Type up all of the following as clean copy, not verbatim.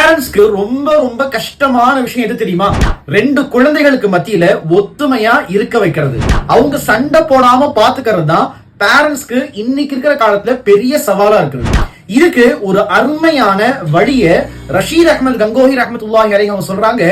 பேரண்ட்ஸ்க்கு ரொம்ப ரொம்ப கஷ்டமான விஷயம் எது தெரியுமா? ரெண்டு குழந்தைகளுக்கு மத்தியில ஒத்துமையா இருக்க வைக்கிறது, அவங்க சண்டை போடாம பாத்துக்கிறது தான் பேரண்ட்ஸ்க்கு இன்னைக்கு இருக்கிற காலத்துல பெரிய சவாலா இருக்குது. இதுக்கு ஒரு அருமையான வழிய ரஷீத் அஹ்மத் கங்கோஹி ரஹ்மத்துல்லாஹி அலைஹி அவங்க சொல்றாங்க.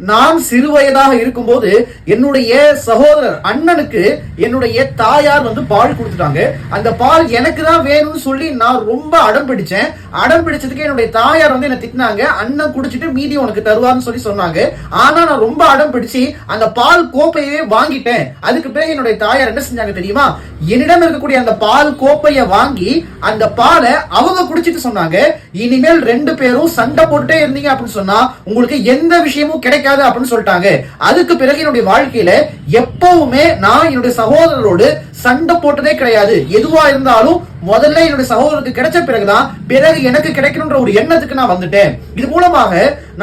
நான் சிறு வயதாக இருக்கும்போது என்னுடைய சகோதரர் அண்ணனுக்கு என்னுடைய தாயார் பால் கொடுத்துட்டாங்க. அந்த பால் எனக்கு தான் வேணும்னு சொல்லி நான் ரொம்ப அடம் பிடிச்சேன். அடம் பிடிச்சதுக்கு என்னுடைய தாயார் என்ன திட்டினாங்க. அண்ணன் குடிச்சிட்டு மீதி உனக்கு தருவார்னு சொல்லி சொன்னாங்க. ஆனா நான் ரொம்ப அடம் பிடிச்சு அந்த பால் கோப்பையவே வாங்கிட்டேன். அதுக்கு பிறகு என்னுடைய தாயார் என்ன செஞ்சாங்க தெரியுமா? என்னிடம் இருக்கக்கூடிய அந்த பால் கோப்பையை வாங்கி அந்த பாலை அவங்க குடிச்சிட்டு சொன்னாங்க, இனிமேல் ரெண்டு பேரும் சண்டை போட்டுட்டே இருந்தீங்க அப்படின்னு சொன்னா உங்களுக்கு எந்த விஷயமும் கிடைக்காது அப்படின்னு சொல்லிட்டாங்க. அதுக்கு பிறகு என்னுடைய வாழ்க்கையில எப்பவுமே நான் என்னுடைய சகோதரரோடு சண்டை போட்டதே கிடையாது. எதுவா இருந்தாலும் முதல்ல என்னுடைய சகோதரருக்கு கிடைச்ச பிறகுதான் பிறகு எனக்கு கிடைக்கணும்ன்ற ஒரு எண்ணத்துக்கு நான் வந்துட்டேன். இது மூலமாக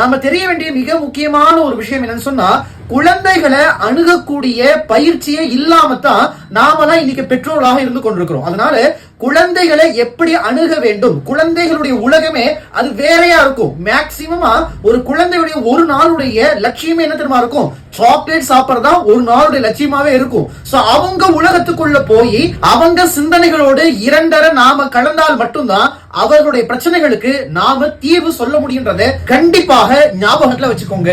நாம தெரிய வேண்டிய மிக முக்கியமான ஒரு விஷயம் என்னன்னு சொன்னா, குழந்தைகளை அணுகக்கூடிய பயிற்சியே இல்லாம தான் நாம தான் இன்னைக்கு பெற்றோர்களாக இருந்து கொண்டிருக்கிறோம். அதனால குழந்தைகளை எப்படி அணுக வேண்டும், குழந்தைகளுடைய உலகமே அது வேறையா இருக்கும். மேக்சிமமா ஒரு குழந்தையுடைய ஒரு நாளுடைய லட்சியமே என்ன தெரியுமா இருக்கும்? சாக்லேட் சாப்பிட்றதா ஒரு நாளுடைய லட்சியமாவே இருக்கும். சோ அவங்க உலகத்துக்குள்ள போய் அவங்க சிந்தனைகளோடு இரண்டரை நாம கலந்தால் மட்டும்தான் அவர்களுடைய பிரச்சனைகளுக்கு நாம தீர்வு சொல்ல முடியுன்றதை கண்டிப்பாக ஞாபகத்துல வச்சுக்கோங்க.